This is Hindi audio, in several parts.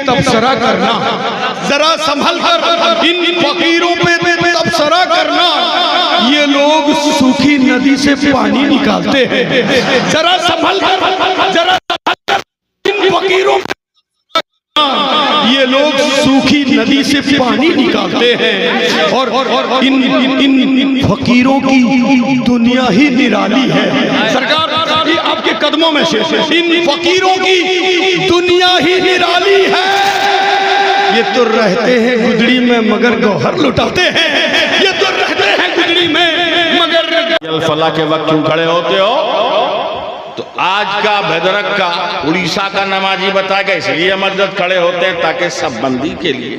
तबसरा करना, जरा संभल कर इन फकीरों पे तबसरा करना। ये लोग सूखी नदी से पानी निकालते हैं, जरा संभल कर, जरा इन फकीरों पे ये लोग सूखी नदी से पानी निकालते हैं और इन फकीरों की दुनिया ही निराली है। सरकार ये आपके कदमों में से, इन फकीरों की दुनिया ही निराली है। ये तो रहते हैं गुदड़ी में मगर गौहर लुटाते हैं, ये तो रहते हैं गुदड़ी में मगर फला के वक्त क्यों खड़े होते हो? तो आज का भद्रक का उड़ीसा का नमाजी बताएगा इसलिए मस्जिद खड़े होते हैं ताकि सब बंदी के लिए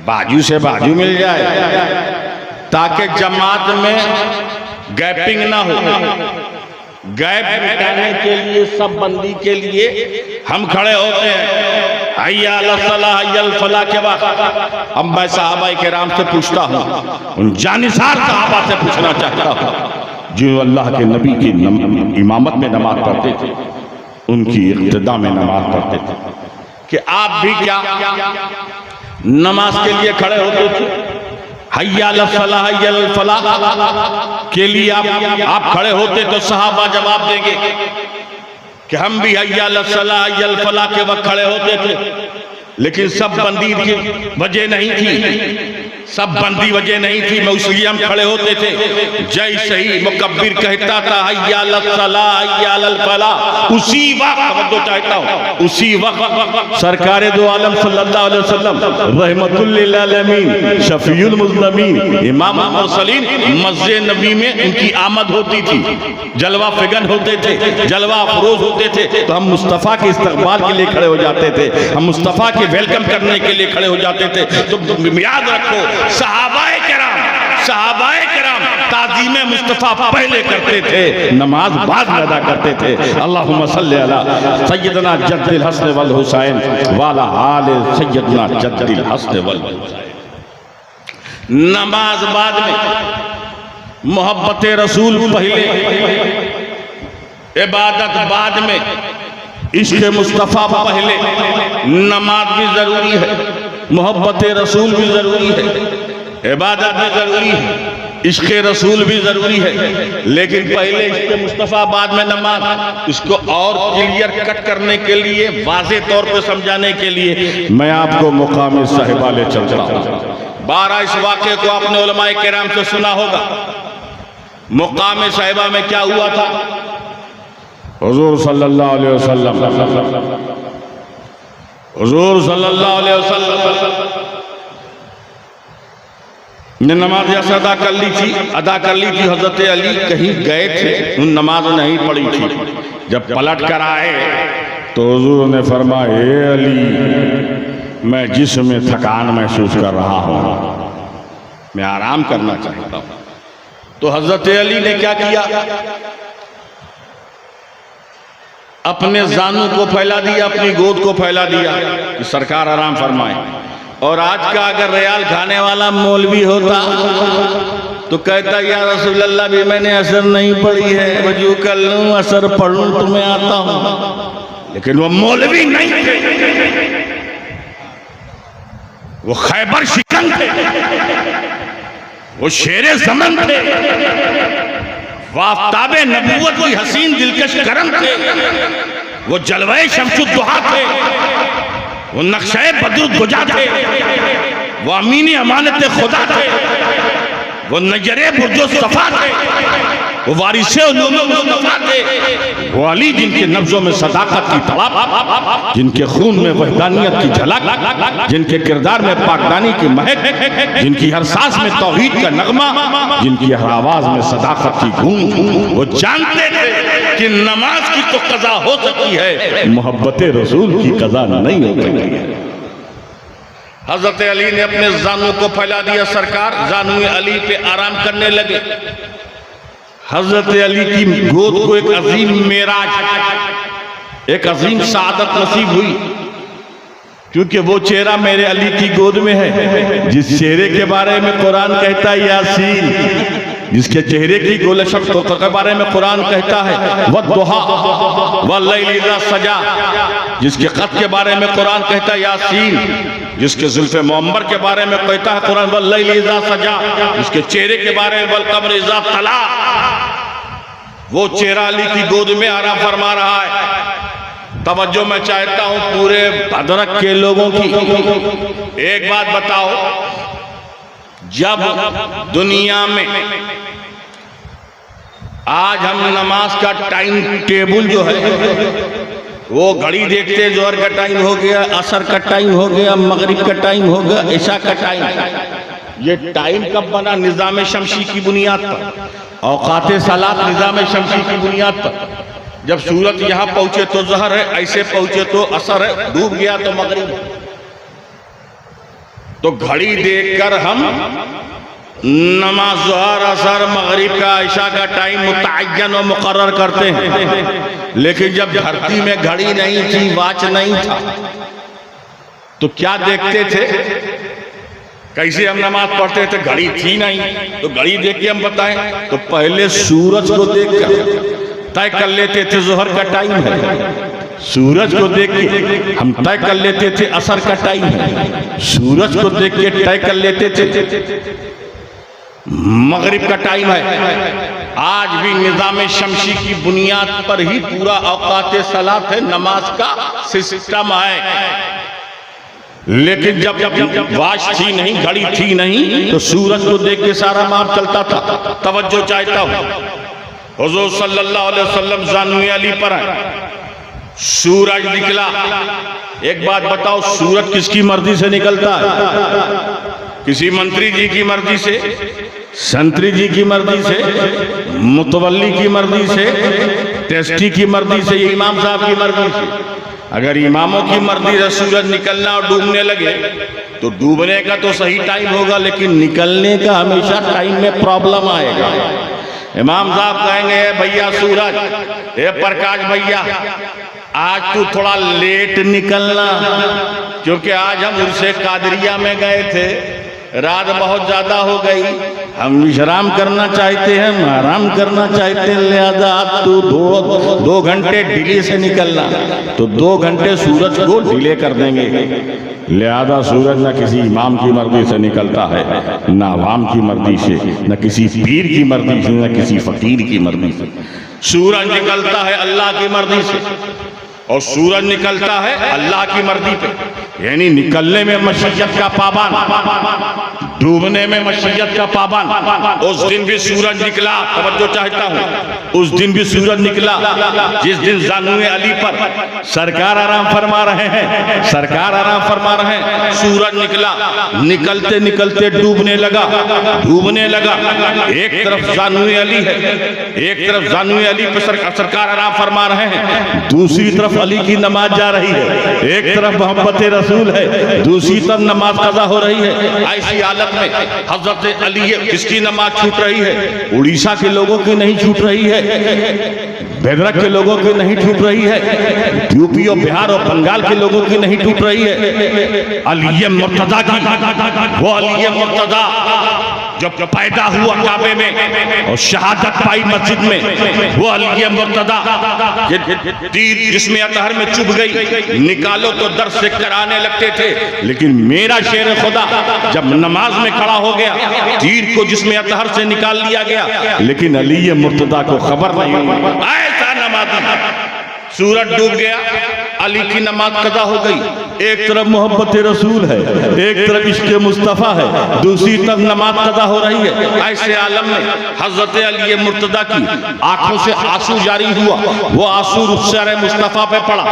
बाजू से बाजू मिल जाए, ताकि जमात में गैपिंग ना हो। गैप मिटाने के लिए, सब बंदी के लिए हम खड़े होते हैं। हय्या अला सलाह हय्या अल फलाह के वक्त अब मैं सहाबाए किराम से पूछता हूँ, उन जानिसार सहाबा से पूछना चाहता हूँ जो अल्लाह के नबी की इमामत में नमाज पढ़ते थे, उनकी इक्तिदा में नमाज पढ़ते थे, कि आप भी क्या नमाज के लिए खड़े होते थे? हय्या अला सलाह हय्या अल फलाह के लिए आप खड़े होते तो सहाबा जवाब देंगे कि हम भी हय्या अला सलाह हय्या अल फलाह के वक्त खड़े होते थे, लेकिन सब बंदी की वजह नहीं थी, सब बंदी वजह नहीं थी, मैं इसलिए हम खड़े होते थे। जय सही मुकब्बिर कहता था हय्या अला सलाह हय्या अल फलाह, उसी वक्त तो चाहता हूँ, उसी वक्त सरकार दो आलम सल्लल्लाहु अलैहि वसल्लम रहमतुल लिल आलमीन शफीउल मुज़नबीन इमाम मुरसलीन मस्जिद नबी में उनकी आमद होती थी, जलवा फिगन होते थे, जलवा अफरोज होते थे, तो हम मुस्तफ़ा के इस्तकबाल के लिए खड़े हो जाते थे, हम मुस्तफ़ा के वेलकम करने के लिए खड़े हो जाते थे। तो याद रखो सहाबाए किराम ताज़ीम मुस्तफ़ा पहले करते थे, नमाज बाद में अदा करते थे। अल्लाहुम्मा सल्ली अला सय्यदना जद्दिल हसन वल हुसैन वाला आले सय्यदना जद्दिल हसन वल हुसैन। नमाज बाद में, मोहब्बत रसूल पहले, इबादत बाद में, इश्क़ मुस्तफ़ा पहले। नमाज भी जरूरी है, मोहब्बत रसूल भी जरूरी है, इबादत भी जरूरी है, इश्क़ रसूल भी जरूरी है, लेकिन पहले इश्क़ मुस्तफ़ा बाद में नमाज। इसको और क्लियर कट करने के लिए, वाज़े तौर पे समझाने के लिए मैं आपको मुक़ाम साहिबा ले चलता हूँ। 12 इस वाक़े को आपने उलमाए किराम से सुना होगा। मुक़ाम साहिबा में क्या हुआ था? हुज़ूर सल्लल्लाहु अलैहि वसल्लम, हुज़ूर सल्लल्लाहु अलैहि वसल्लम ने नमाज ऐसा अदा कर ली थी हजरत अली कहीं गए थे, उन नमाज नहीं पढ़ी थी। जब पलट कर आए तो हुजूर ने फरमाया, ए अली मैं जिस्म में थकान महसूस कर रहा हूँ, मैं आराम करना चाहता हूँ। तो हजरत अली ने क्या किया? अपने जानू को फैला दिया, अपनी गोद को फैला दिया कि सरकार आराम फरमाए। और आज का अगर रियाल खाने वाला मौलवी होता तो कहता या रसूल अल्लाह भी मैंने असर नहीं पढ़ी है, वजू कर लूं असर पढ़ लूं तो मैं आता हूं। लेकिन वो मौलवी नहीं थे, वो खैबर शिकन थे, वो शेरे ज़मन थे, वो आफ्ताबे नबूवत की हसीन दिलकश करम थे, वो जलवाए शम्सुद्दुहा थे, वो नक्शे बदरुद्दुजा थे, वो अमीन अमानत खुदा थे, वो नजरे बुर्जो सफा थे, वो वारिसे उलूम मुस्तफा थे, वो अली जिनके नब्जों में सदाकत की तड़प, जिनके खून में वहदानियत की झलक, जिनके किरदार में पाकदानी की महक, जिनकी हर सांस में तौहीद का नगमा, जिनकी हर आवाज में सदाकत की गूंज। वो जानते थे कि नमाज की तो कज़ा हो सकती है, मोहब्बत रसूल की कज़ा नहीं हो सकती है। हजरत अली ने अपने जानू को फैला दिया, सरकार जानू अली पे आराम करने लगे। हजरत अली की गोद को एक अजीम मेराज, एक अजीम सादत नसीब हुई, क्योंकि वो चेहरा मेरे अली की गोद में है जिस चेहरे के बारे में कुरान कहता है यासीन, जिसके चेहरे की गोलशब के बारे में कुरान कहता है वद्दुहा वल्लैलि इज़ा सजा, जिसके क़द के बारे में कुरान कहता है यासीन, जिसके जुल्फ़े मुअम्बर के बारे में कहता है कुरान वल्लैलि इज़ा सजा, जिसके चेहरे के बारे में वल क़मरि इज़ा तला, वो चेहरा अली की गोद में आराम फरमा रहा है। तवज्जो मैं चाहता हूं पूरे भद्रक के लोगों की। एक बात बताओ, जब दुनिया में आज हम नमाज का टाइम टेबल जो है वो घड़ी देखते, जोहर का टाइम हो गया, असर का टाइम हो गया, मगरिब का टाइम हो गया, इशा का टाइम, ये टाइम कब बना? निज़ाम शमसी की बुनियाद पर, औकात सलात निज़ाम शमसी की बुनियाद पर। जब सूरज यहाँ पहुंचे तो ज़हर है, ऐसे पहुंचे तो असर है, डूब गया तो मगरिब। तो घड़ी देखकर हम नमाज ज़ोहर, असर, मगरिब का, इशा का टाइम मुतअय्यन और मुकर्रर करते हैं। लेकिन जब धरती में घड़ी नहीं थी, वाच नहीं था, तो क्या देखते थे? कैसे हम नमाज पढ़ते थे? घड़ी थी नहीं, तो घड़ी देख के हम बताएं तो पहले सूरज को देखकर तय कर लेते थे ज़ोहर का टाइम है, सूरज को देख के हम तय कर लेते थे असर का टाइम है, सूरज को देख के तय कर लेते थे मगरिब का टाइम है। आज भी निज़ाम शमसी की बुनियाद पर ही पूरा औकात सलात है, नमाज का सिस्टम है। लेकिन जब वाच थी नहीं, घड़ी थी नहीं, तो सूरज को देख के सारा माप चलता था। तवज्जो चाहता हूँ, हुज़ूर सल्लल्लाहु अलैहि वसल्लम ज़ानुए अली पर है, सूरज निकला। एक बात बताओ, सूरज किसकी मर्जी से निकलता है? किसी मंत्री जी की मर्जी से, संतरी जी की मर्जी से, मुतवल्ली की मर्जी से, टेस्टी की मर्जी से, इमाम साहब की मर्जी से। अगर इमामों की मर्जी से सूरज निकलना और डूबने लगे तो डूबने का तो सही टाइम होगा, लेकिन निकलने का हमेशा टाइम में प्रॉब्लम आएगा। इमाम साहब कहेंगे भैया सूरज, हे प्रकाश भैया, आज तू थोड़ा लेट निकलना, क्योंकि आज हम उर्से कादरिया में गए थे, रात बहुत ज्यादा हो गई, हम विश्राम करना चाहते हैं, हम आराम करना चाहते हैं, लिहाजा तू दो घंटे डिले से निकलना। तो 2 घंटे सूरज को डिले कर देंगे। लिहाजा सूरज न किसी इमाम की मर्जी से निकलता है, न आवाम की मर्जी से, न किसी पीर की मर्जी से, न किसी फकीर की मर्जी से। सूरज निकलता है अल्लाह की मर्जी से, और सूरज निकलता है अल्लाह की मर्जी पे, यानी निकलने में मशक्कत का पाबंद, डूबने में मशक्कत का पाबंद। उस दिन भी सूरज निकला, तवज्जो चाहता हूँ, उस दिन भी सूरज निकला जिस दिन ज़ानुए अली पर सरकार आराम फरमा रहे हैं, सरकार आराम फरमा रहे हैं। सूरज निकला, निकलते निकलते डूबने लगा, डूबने लगा। एक तरफ ज़ानुए अली है, एक तरफ ज़ानुए अली पर सरकार आराम फरमा रहे हैं, दूसरी तरफ अली की नमाज जा रही है, एक तरफ मोहब्बत रसूल है, दूसरी तरफ नमाज कज़ा हो रही है। ऐसी हालत में हजरत अली किसकी नमाज छूट रही है? उड़ीसा के लोगों की नहीं छूट रही है, बेदरक के लोगों की नहीं छूट रही है, यूपी और बिहार और बंगाल के लोगों की नहीं छूट रही है, अली मुर्तजा की। वो अली मुर्तजा जब पैदा हुआ काबे में और शहादत पाई मस्जिद में, वो अली मुर्तजा तीर जिसमें अतहर में चुभ गई, निकालो तो दर्द से कराने लगते थे। लेकिन मेरा शेर खुदा जब नमाज में खड़ा हो गया, तीर को जिसमें अतहर से निकाल लिया गया, लेकिन अली मुर्तजा को खबर नहीं हुई। ऐसा नमाज, सूरज डूब गया, अली की नमाज कज़ा हो गई। एक तरफ मोहब्बत रसूल है, एक तरफ इश्क़ मुस्तफ़ा है, दूसरी तरफ नमाज कज़ा हो रही है। ऐसे आलम में हज़रत अली मुर्तज़ा की आंखों से आंसू जारी हुआ, वो आंसू रुख़सारे मुस्तफ़ा पे पड़ा,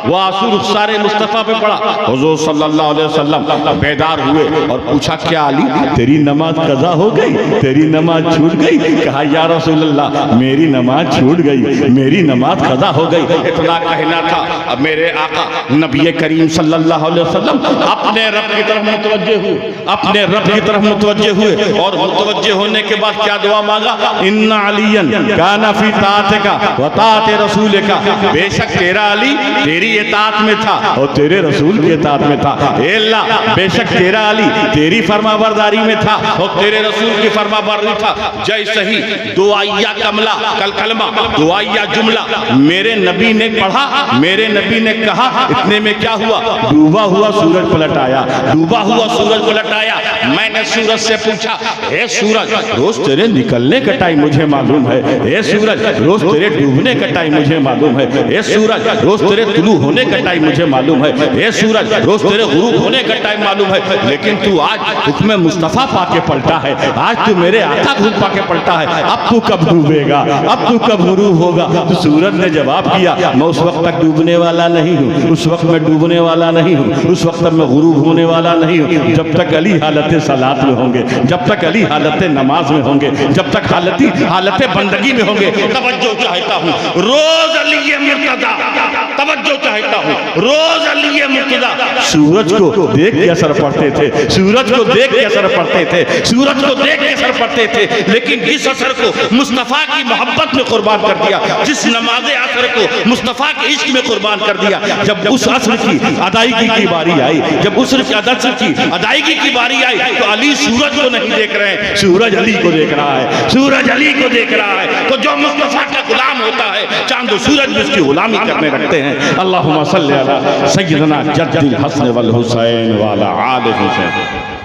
वो आंसू रुख़सारे मुस्तफ़ा पे पड़ा। हुज़ूर सल्लल्लाहु अलैहि वसल्लम बेदार हुए और पूछा, क्या अली तेरी नमाज कज़ा हो गई, तेरी नमाज छूट गई? कहा, या रसूलल्लाह मेरी नमाज छूट गई, मेरी नमाज कज़ा हो गई। इतना कहना था। अब मेरे आका नबी करीम सल्लल्लाहु सल्लल्लाहु अलैहि वसल्लम अपने रब की तरफ मुतवज्जे हुए, अपने रब की तरफ मुतवज्जे हुए और मुतवज्जे होने के बाद क्या दुआ मांगा? इन्ना अलियन काना फी ताअतिका व ताअति रसूलिका, बेशक तेरा अली तेरी इताअत में था और तेरे रसूल की इताअत में था। ए अल्लाह, बेशक तेरा अली तेरी फरमाबरदारी में था और तेरे रसूल की फरमाबरदारी था। जैसे ही दुआया कमला कलमा दुआया जुमला मेरे नबी ने पढ़ा, मेरे नबी ने कहा, इतने में क्या हुआ? डूबा हुआ सूरज पलट आया, डूबा हुआ सूरज पलट आया। मैंने सूरज से पूछा, हे सूरज, रोज तेरे निकलने का टाइम मुझे मालूम है, हे सूरज रोज तेरे डूबने का टाइम मुझे मालूम है, हे सूरज रोज तेरे तुलू होने का टाइम मुझे मालूम है, हे सूरज रोज तेरे गुरूब होने का टाइम मालूम है, लेकिन तू आज हुक्म मुस्तफा पाके पलटा है, आज तू मेरे आका हुक्म पाके पलटा है, अब तू कब डूबेगा, अब तू कब गुरूब होगा? तो सूरज ने जवाब किया, मैं उस वक्त तक डूबने वाला नहीं हूँ, उस वक्त मैं डूबने वाला नहीं हूँ, उस वक्त तक मैं गुरूब होने वाला नहीं हूँ, जब तक अली हालत सलात में होंगे, जब तक अली हालत नमाज में होंगे, जब तक हालत बंदगी में होंगे। तवज्जो चाहता हूँ रोज अली मुर्तजा, तवज्जो चाहता हूँ रोज अली मुर्तजा। सूरज को देख के असर पड़ते थे, सूरज को देख के असर पड़ते थे, सूरज को देख के असर पड़ते थे, लेकिन जिस असर को मुस्तफ़ा की मोहब्बत में कुर्बान कर दिया, जिस नमाज असर को मुस्तफ़ा के इश्क में कुर्बान कर दिया, जब उस असर की अदायगी की बारी आई, जब उस असर की अदायगी की बारी आई, तो अली सूरज को नहीं देख रहे हैं, सूरज अली को देख रहा है, सूरज अली को देख रहा है। तो जो मुस्तफ़ा का गुलाम होता है, चांद सूरज भी उसकी गुलामी करने लगते हैं। अल्लाहुम्मा सल्ली अला सय्यदना जद्दिल हसन वल हुसैन व अला आले हुसैन।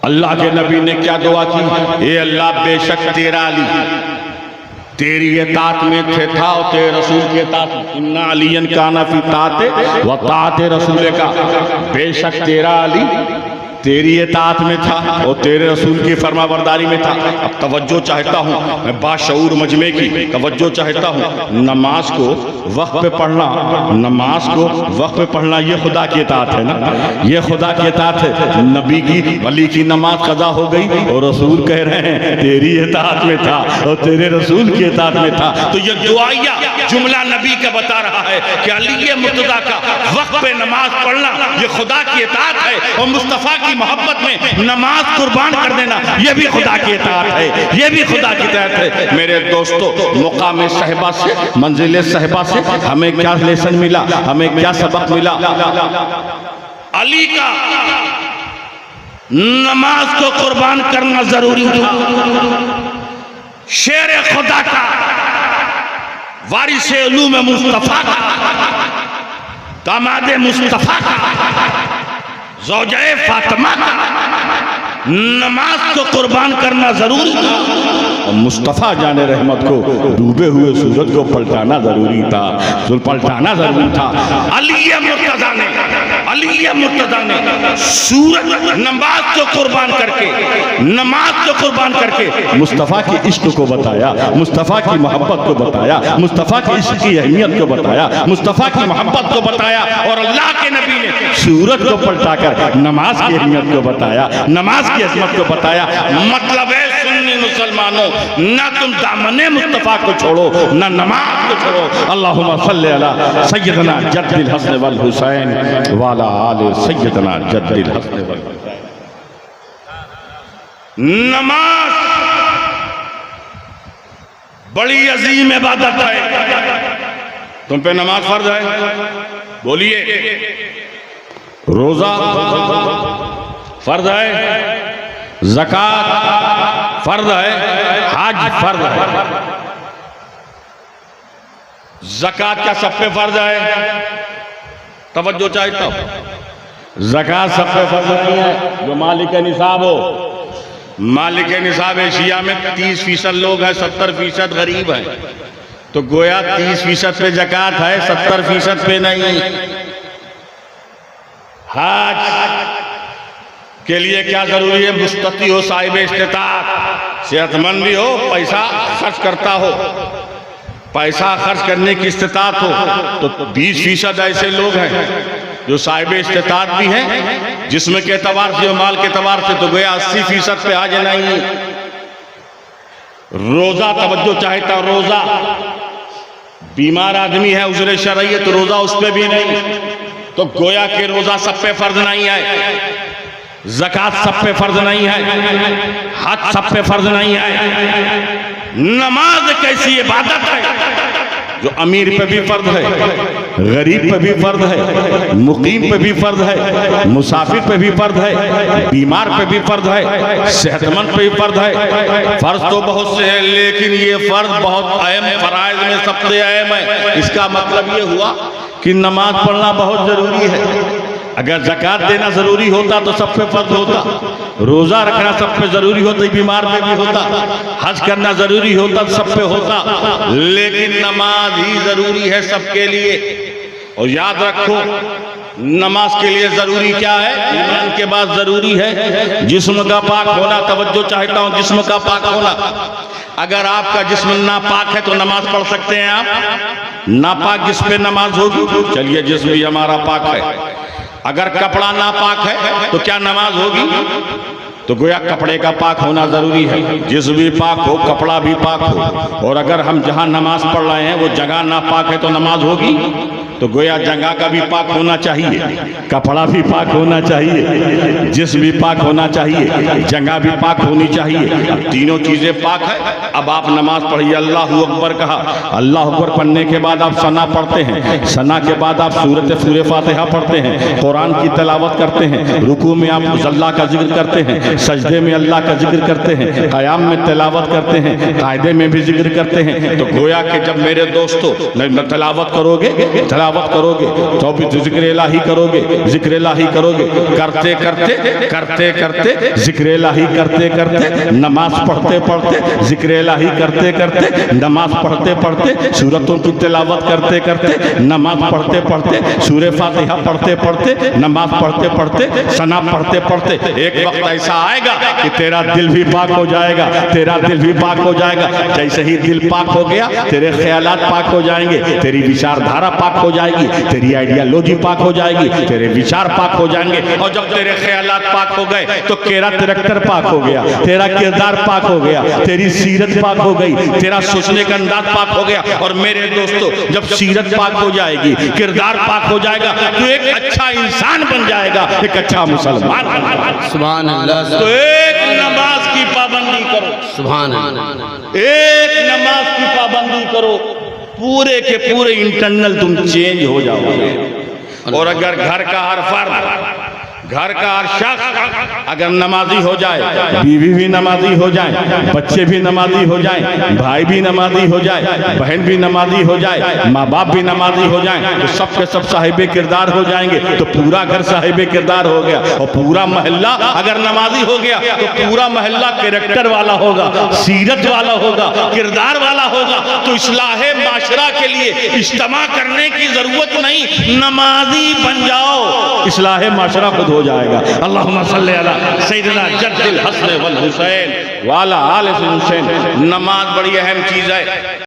अल्लाह के नबी ने क्या दुआ की? ए अल्लाह, बेशक तेरा अली तेरी इताअत में था और तेरे रसूल के इताअत, इन्ना अलियन काना फी ताअते व ताअते रसूल का, बेशक तेरा अली तेरी इताअत में था और तेरे रसूल की फरमाबरदारी में था। अब तवज्जो चाहता हूँ मैं, बाशऊर मजमे की तवज्जो चाहता हूँ। नमाज को वक्त पे पढ़ना, नमाज को वक्त पे पढ़ना ये खुदा की इताअत है ना, ये खुदा की इताअत है। नबी की वली की नमाज कज़ा हो गई और रसूल कह रहे हैं तेरी इताअत में था और तेरे रसूल की इताअत में था। तो ये दुआया जुमला नबी का बता रहा है कि अली मुर्तज़ा का वक्त पे नमाज पढ़ना ये खुदा की इताअत है, और मुस्तफ़ा की मोहब्बत में नमाज कुर्बान कर देना ये भी खुदा की इताअत है, ये भी खुदा की इताअत है। मेरे दोस्तों, मुकाम सहबा से, मंजिल सहबा से हमें क्या लेसन मिला, हमें क्या सबक मिला? अली का नमाज को कुर्बान करना जरूरी था। शेर खुदा का, वारिस उलूम मुस्तफा का, दामाद मुस्तफा का, ज़ौजाए फातिमा का नमाज को कुर्बान करना जरूरी था। और मुस्तफ़ा जाने रहमत को डूबे हुए सूरज को पलटाना जरूरी था, पलटाना जरूरी था। अली मुर्तज़ा ने, अली मुर्तज़ा ने सूरज नमाज को कुर्बान करके, नमाज को कुर्बान करके मुस्तफ़ा के इश्क को बताया, मुस्तफ़ा की मोहब्बत को बताया, मुस्तफ़ा के इश्क की अहमियत को बताया, मुस्तफ़ा की मोहब्बत को बताया। और अल्लाह के नबी ने सूरज को पलटाकर नमाज की अहमियत को बताया, नमाज की अजमत को बताया। मतलब है सुन्नी मुसलमानों, ना तुम दामने मुस्तफ़ा को छोड़ो, ना नमाज को छोड़ो। अल्लाहुम्मा सल्ली अला सय्यदना जद्दिल हसन वल हुसैन व अला आले सय्यदना जद्दिल हसन वल हुसैन। नमाज बड़ी अजीम इबादत है। तुम पे नमाज फर्ज है, बोलिए। रोजा फर्ज है, ज़कात फर्ज है, हज फर्ज है। ज़कात क्या सब पे फर्ज है? तवज्जो चाहता हूं, ज़कात सब पे फर्ज नहीं है। जो मालिक निसाब हो, मालिक निसाब एशिया में 30% लोग हैं, 70% गरीब हैं, तो गोया 30% पे ज़कात है, 70% पे नहीं। हज के लिए क्या जरूरी है? मुस्तती हो, साहिब इस्तिताअत, सेहतमंद भी हो, पैसा खर्च करता हो, पैसा खर्च करने की इस्तिताअत हो। तो 20% ऐसे लोग हैं जो साहिब इस्तिताअत भी हैं, जिस्म के एतबार से, माल के एतबार से तो गया 80% पे आज नहीं। रोजा तवज्जो चाहता, रोजा बीमार आदमी है, उजरे शरई है, तो रोजा उस पर भी नहीं। तो गोया के रोजा सब पे फर्ज नहीं है, ज़कात सब पे फर्ज नहीं है, हज सब पे फर्ज नहीं है। नमाज एक ऐसी इबादत है जो अमीर पे भी फर्ज है, गरीब पे भी फर्ज है, मुकीम पे भी फर्ज है, मुसाफिर पे भी फर्ज है, बीमार पे भी फर्ज है, सेहतमंद पे भी फर्ज है। फर्ज तो बहुत से हैं, लेकिन ये फर्ज बहुत अहम, फराइज में सबसे अहम है। इसका मतलब ये हुआ कि नमाज पढ़ना बहुत जरूरी है। अगर ज़कात देना जरूरी होता तो सब पे फर्ज होता, रोजा रखना सब पे जरूरी होता, बीमार पे भी होता, हज करना जरूरी होता तो सब पे होता, लेकिन नमाज ही जरूरी है सबके लिए। और याद रखो, नमाज के लिए जरूरी क्या है? ईमान के बाद जरूरी है जिस्म का पाक होना। तवज्जो चाहता हूँ, जिस्म का पाक होना। अगर आपका जिस्म नापाक है तो नमाज पढ़ सकते हैं आप? नापाक जिस पे नमाज होगी? चलिए, जिस्म भी हमारा पाक है। अगर कपड़ा नापाक है तो क्या नमाज होगी? तो गोया कपड़े का पाक होना जरूरी है। जिस्म भी पाक हो, कपड़ा भी पाक हो। और अगर हम जहां नमाज पढ़ रहे हैं वो जगह नापाक है तो नमाज होगी? तो गोया जगह का भी पाक होना चाहिए, कपड़ा भी पाक होना चाहिए, जिस्म भी पाक होना चाहिए, जगह भी पाक होनी चाहिए। अब तीनों चीजें पाक है। अब आप नमाज पढ़िए, अल्लाहु अकबर कहा, अल्लाह अकबर पढ़ने के बाद आप सना पढ़ते हैं, सना के बाद आप सूरह फातिहा पढ़ते हैं, कुरान की तिलावत करते हैं, रुकू में आप अल्लाह का जिक्र करते हैं, सजदे में अल्लाह का जिक्र करते हैं, क़याम में तिलावत करते हैं, कायदे में भी जिक्र करते हैं। तो गोया के जब मेरे दोस्तों तिलावत करोगे तो भी जिक्र इलाही करोगे, जिक्र इलाही करोगे, करते करते जिक्र इलाही करते, नमाज पढ़ते पढ़ते, जिक्र इलाही करते, नमाज पढ़ते, सूरतों की तिलावत करते, नमाज पढ़ते, सूरह फातिहा पढ़ते, नमाज पढ़ते, सना पढ़ते, एक वक्त ऐसा आएगा कि तेरा दिल भी पाक हो जाएगा, तेरा दिल भी पाक हो जाएगा। जैसे ही दिल पाक हो गया, तेरे ख्यालात पाक हो जाएंगे, तेरी विचारधारा पाक हो जाएगी, तेरी आइडियोलॉजी पाक हो जाएगी, तेरे विचार पाक हो जाएंगे। और जब तेरे ख्यालात पाक हो गए तो तेरा करैक्टर पाक हो गया, तेरा किरदार पाक हो गया, तेरी सीरत पाक हो गई, तेरा सोचने का अंदाज पाक हो गया। और मेरे दोस्तों, जब सीरत पाक हो जाएगी, किरदार पाक हो जाएगा, तो एक अच्छा इंसान बन जाएगा, एक अच्छा मुसलमान। सुभान अल्लाह। तो एक नमाज की पाबंदी करो, सुभान अल्लाह। एक नमाज की पाबंदी करो, पूरे के पूरे इंटरनल तुम चेंज हो जाओगे। और अगर घर का हर फर्द, घर का हर शख्स अगर नमाजी हो जाए, बीवी भी नमाजी हो जाए, बच्चे भी नमाजी हो जाए, भाई भी नमाजी हो जाए, बहन भी नमाजी हो जाए, माँ बाप भी नमाजी हो जाए, तो सब के सब साहिबे किरदार हो जाएंगे। तो पूरा घर साहिबे किरदार हो गया। और पूरा मोहल्ला अगर नमाजी हो गया तो पूरा मोहल्ला कैरेक्टर वाला होगा, सीरत वाला होगा, किरदार वाला होगा। तो इस्लाहे माशरा के लिए इज्तिमा करने की जरूरत नहीं, नमाजी बन जाओ, इस्लाहे माशरा खुद हो जाएगा। अल्लाहुम्मा सल्ली अला सय्यिदिना जद्दिल हसन वल हुसैन वाला आले हुसैन। नमाज बड़ी अहम चीज है।